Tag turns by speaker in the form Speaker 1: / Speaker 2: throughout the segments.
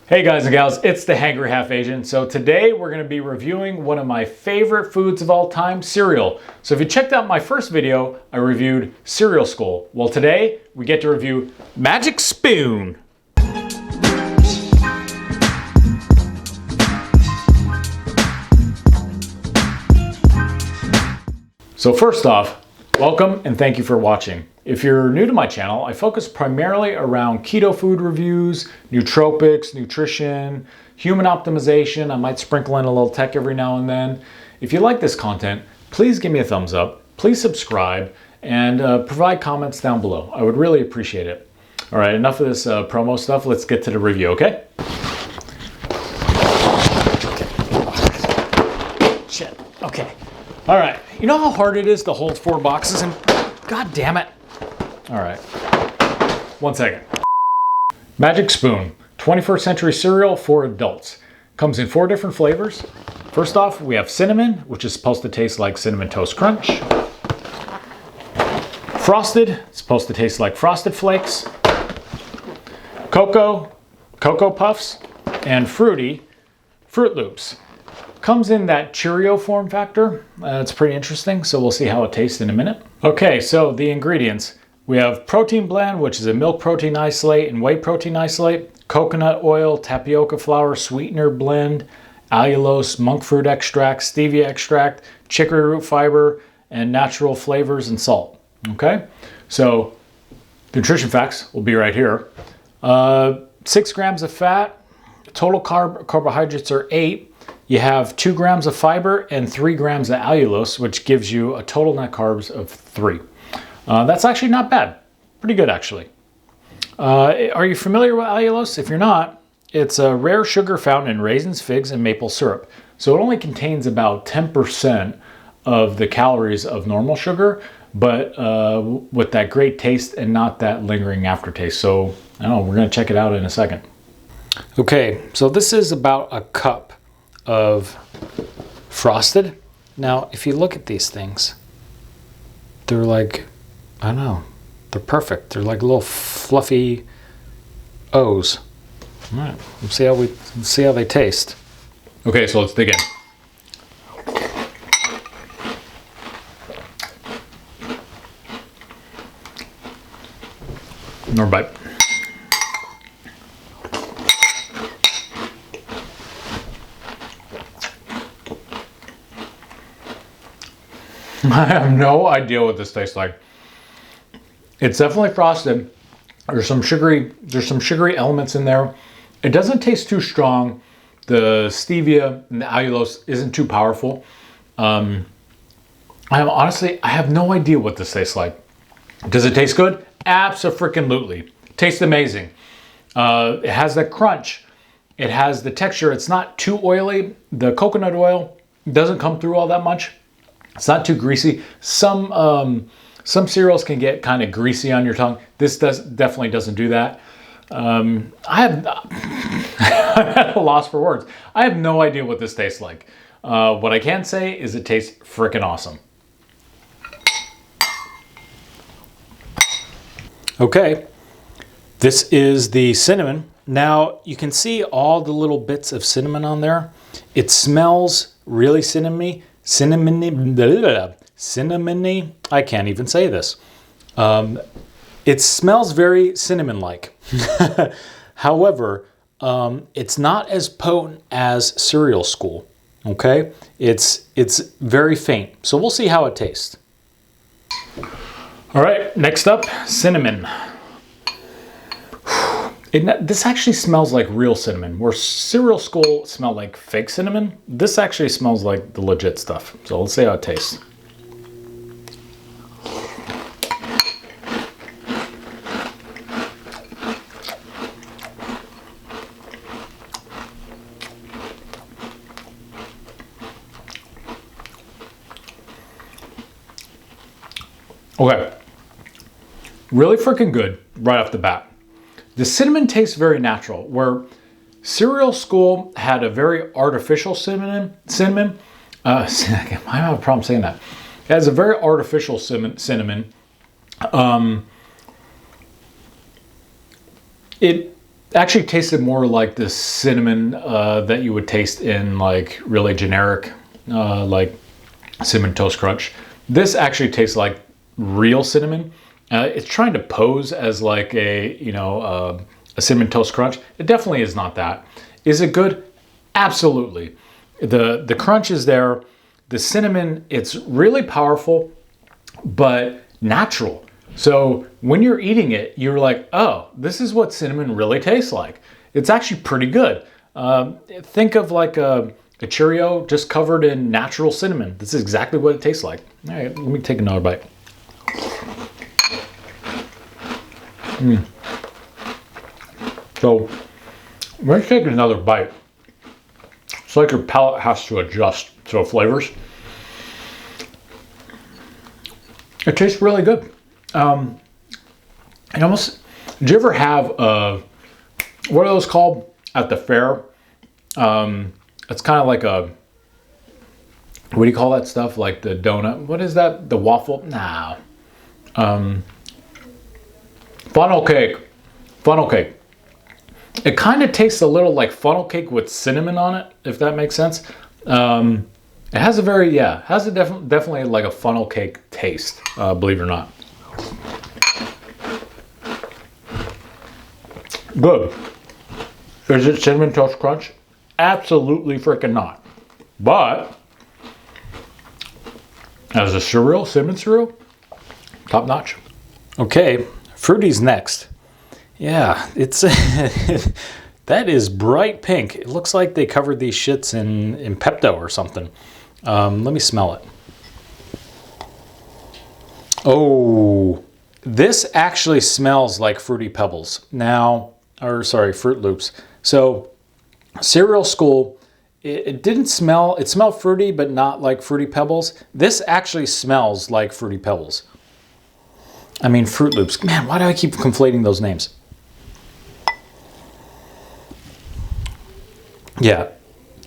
Speaker 1: Hey guys and gals, it's the Hangry Half Asian. So today we're going to be reviewing one of my favorite foods of all time, cereal. So if you checked out my first video, I reviewed Cereal Skull. Well, today we get to review Magic Spoon. So first off, welcome and thank you for watching. If you're new to my channel, I focus primarily around keto food reviews, nootropics, nutrition, human optimization. I might sprinkle in a little tech every now and then. If you like this content, please give me a thumbs up, please subscribe, and provide comments down below. I would really appreciate it. All right, enough of this promo stuff. Let's get to the review, okay? Shit, okay. All right, you know how hard it is to hold 4 boxes and God damn it. All right, 1 second. Magic Spoon, 21st century cereal for adults. Comes in 4 different flavors. First off, we have cinnamon, which is supposed to taste like Cinnamon Toast Crunch. Frosted, it's supposed to taste like Frosted Flakes. Cocoa Puffs, and fruity, Fruit Loops. Comes in that Cheerio form factor. It's pretty interesting, so we'll see how it tastes in a minute. Okay, so the ingredients. We have protein blend, which is a milk protein isolate and whey protein isolate, coconut oil, tapioca flour, sweetener blend, allulose, monk fruit extract, stevia extract, chicory root fiber, and natural flavors and salt. Okay, so the nutrition facts will be right here. 6 grams of fat, total carbohydrates are 8. You have 2 grams of fiber and 3 grams of allulose, which gives you a total net carbs of 3. That's actually not bad. Pretty good, actually. Are you familiar with allulose? If you're not, it's a rare sugar found in raisins, figs, and maple syrup. So it only contains about 10% of the calories of normal sugar, but with that great taste and not that lingering aftertaste. So, I don't know, we're going to check it out in a second. Okay, so this is about a cup of Frosted. Now, if you look at these things, they're like, I don't know, they're perfect. They're like little fluffy O's. All right, let's see how they taste. Okay, so let's dig in. Another bite. I have no idea what this tastes like. It's definitely frosted. There's some sugary elements in there. It doesn't taste too strong. The stevia and the allulose isn't too powerful. I have no idea what this tastes like. Does it taste good? Abso-freaking-lutely. Tastes amazing. It has that crunch. It has the texture. It's not too oily. The coconut oil doesn't come through all that much. It's not too greasy. Some cereals can get kind of greasy on your tongue. This definitely doesn't do that. I'm at a loss for words. I have no idea what this tastes like. What I can say is it tastes freaking awesome. Okay, this is the cinnamon. Now you can see all the little bits of cinnamon on there. It smells really cinnamony. Cinnamony, I can't even say this. It smells very cinnamon-like. However, it's not as potent as Cereal Skull, okay? It's very faint, so we'll see how it tastes. All right, next up, cinnamon. This actually smells like real cinnamon. Where Cereal Skull smelled like fake cinnamon, this actually smells like the legit stuff. So let's see how it tastes. Okay, really freaking good right off the bat. The cinnamon tastes very natural, where Cereal Skull had a very artificial cinnamon. I have a problem saying that. It has a very artificial cinnamon. It Actually tasted more like the cinnamon that you would taste in like really generic like Cinnamon Toast Crunch. This actually tastes like real cinnamon. It's trying to pose as like a, you know, a Cinnamon Toast Crunch. It definitely is not that. Is it good? Absolutely. The crunch is there. The cinnamon, it's really powerful, but natural. So when you're eating it, you're like, oh, this is what cinnamon really tastes like. It's actually pretty good. Think of like a Cheerio just covered in natural cinnamon. This is exactly what it tastes like. All right, let me take another bite. So when you take another bite, it's like your palate has to adjust to the flavors. It tastes really good. It almost, did you ever have what are those called at the fair? It's kind of like a, what do you call that stuff? Like the donut. What is that? The waffle? Nah. Funnel cake. Funnel cake. It kind of tastes a little like funnel cake with cinnamon on it, if that makes sense. It has a very, yeah, has a definitely like a funnel cake taste, believe it or not. Good. Is it Cinnamon Toast Crunch? Absolutely freaking not. But as a cereal, cinnamon cereal, top notch. Okay, Fruity's next. Yeah, it's that is bright pink. It looks like they covered these shits in Pepto or something. Let me smell it. Oh, this actually smells like Fruity Pebbles. Now, or sorry, Fruit Loops. So, cereal school, it didn't smell, it smelled fruity, but not like Fruity Pebbles. This actually smells like Fruity Pebbles. I mean, Fruit Loops. Man, why do I keep conflating those names? Yeah,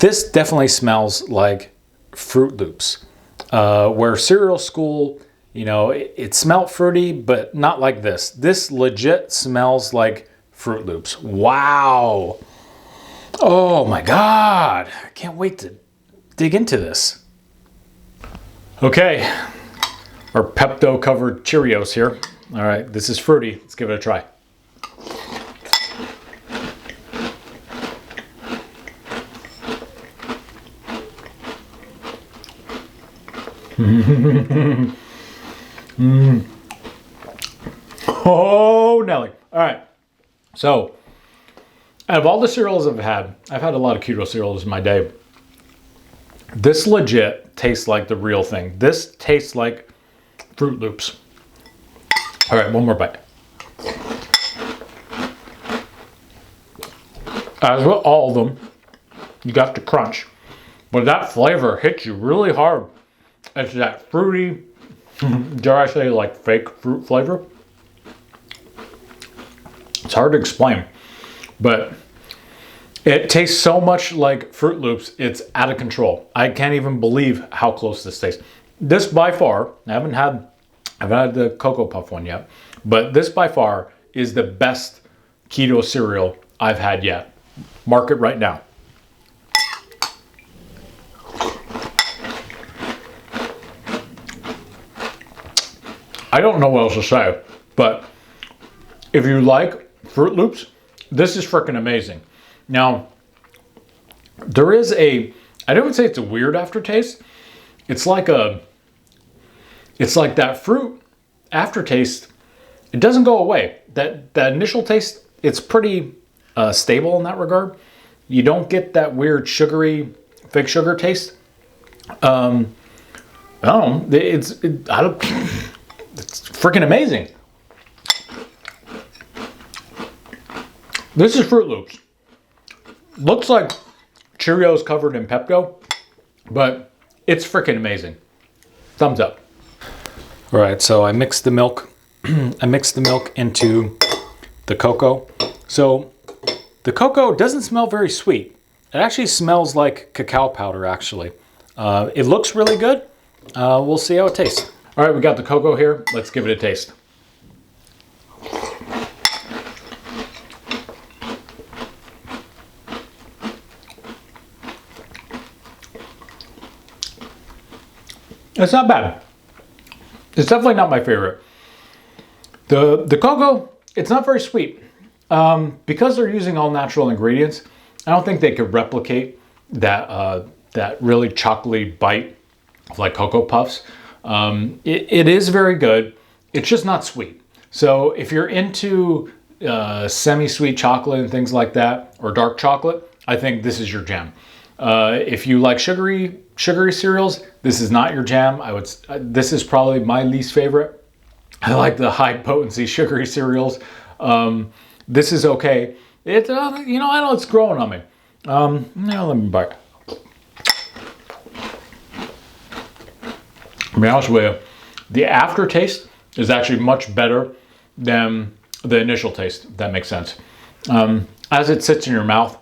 Speaker 1: this definitely smells like Fruit Loops. Where cereal school, you know, it smelled fruity, but not like this. This legit smells like Fruit Loops. Wow. Oh my God. I can't wait to dig into this. Okay, our Pepto covered Cheerios here. All right, this is fruity. Let's give it a try. Oh, Nelly. All right. So, out of all the cereals I've had a lot of keto cereals in my day. This legit tastes like the real thing. This tastes like Fruit Loops. All right, one more bite. As with all of them, you got the crunch, but that flavor hits you really hard. It's that fruity, dare I say, like fake fruit flavor. It's hard to explain, but it tastes so much like Fruit Loops, it's out of control. I can't even believe how close this tastes. This by far, I haven't had the Cocoa Puff one yet, but this by far is the best keto cereal I've had yet. Mark it right now. I don't know what else to say, but if you like Fruit Loops, this is freaking amazing. Now, there is I don't say it's a weird aftertaste. It's like that fruit aftertaste. It doesn't go away. That initial taste, it's pretty stable in that regard. You don't get that weird sugary, fake sugar taste. I don't know. It's freaking amazing. This is Fruit Loops. Looks like Cheerios covered in Pepto, but it's freaking amazing. Thumbs up. All right, so I mixed the milk. I mixed the milk into the cocoa. So the cocoa doesn't smell very sweet. It actually smells like cacao powder, actually. It looks really good. We'll see how it tastes. All right, we got the cocoa here. Let's give it a taste. It's not bad. It's definitely not my favorite. The cocoa, it's not very sweet. Because they're using all natural ingredients, I don't think they could replicate that really chocolatey bite of like Cocoa Puffs. It is very good. It's just not sweet. So if you're into semi-sweet chocolate and things like that, or dark chocolate, I think this is your jam. If you like sugary cereals, this is not your jam. This is probably my least favorite. I like the high potency sugary cereals. This is okay. I know it's growing on me. Now let me bite. To be honest with you, the aftertaste is actually much better than the initial taste, if that makes sense. As it sits in your mouth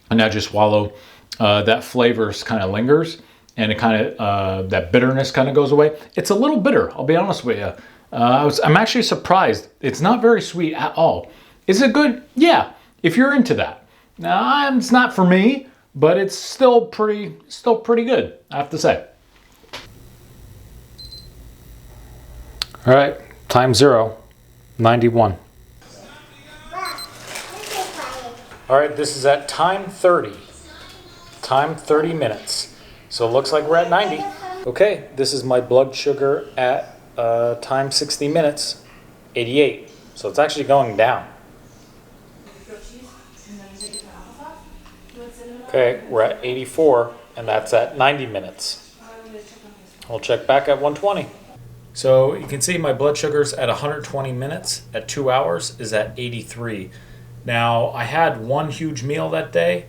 Speaker 1: and as you swallow, that flavor kind of lingers, and it kind of that bitterness kind of goes away. It's a little bitter, I'll be honest with you. I'm actually surprised. It's not very sweet at all. Is it good? Yeah, if you're into that. Now, it's not for me, but it's still pretty good, I have to say. All right, time 0, 91. All right, this is at time 30. Time 30 minutes. So it looks like we're at 90. Okay, this is my blood sugar at time 60 minutes, 88. So it's actually going down. Okay, we're at 84, and that's at 90 minutes. We'll check back at 120. So you can see my blood sugar's at 120 minutes, at 2 hours is at 83. Now, I had one huge meal that day,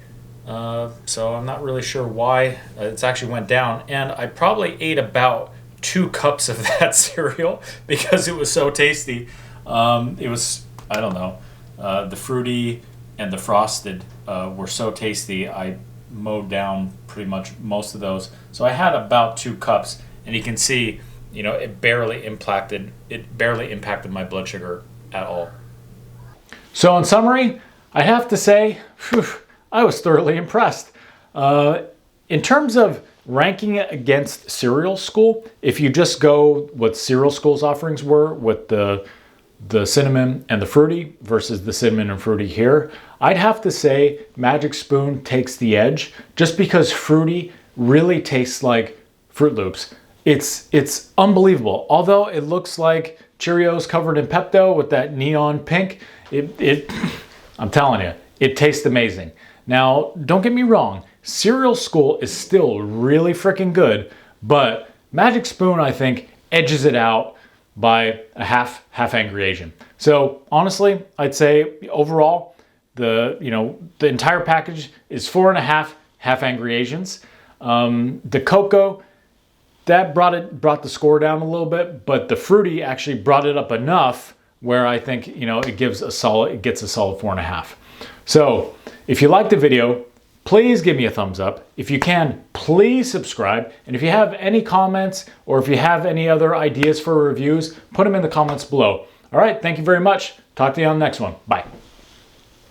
Speaker 1: so I'm not really sure why it's actually went down. And I probably ate about 2 cups of that cereal because it was so tasty. It was, I don't know, the fruity and the frosted were so tasty. I mowed down pretty much most of those. So I had about 2 cups, and you can see, it barely impacted my blood sugar at all. So in summary, I have to say, I was thoroughly impressed. In terms of ranking it against Cereal School, if you just go what Cereal School's offerings were with the cinnamon and the fruity versus the cinnamon and fruity here, I'd have to say Magic Spoon takes the edge just because fruity really tastes like Fruit Loops. It's unbelievable. Although it looks like Cheerios covered in Pepto with that neon pink, I'm telling you, it tastes amazing. Now, don't get me wrong, Cereal School is still really freaking good, but Magic Spoon, I think, edges it out by a half Hangry Asian. So honestly, I'd say overall, the entire package is 4.5 half Hangry Asians. The cocoa, that brought the score down a little bit, but the fruity actually brought it up enough where I think it gets a solid 4.5. So if you liked the video, please give me a thumbs up. If you can, please subscribe. And if you have any comments or if you have any other ideas for reviews, put them in the comments below. All right, thank you very much. Talk to you on the next one. Bye.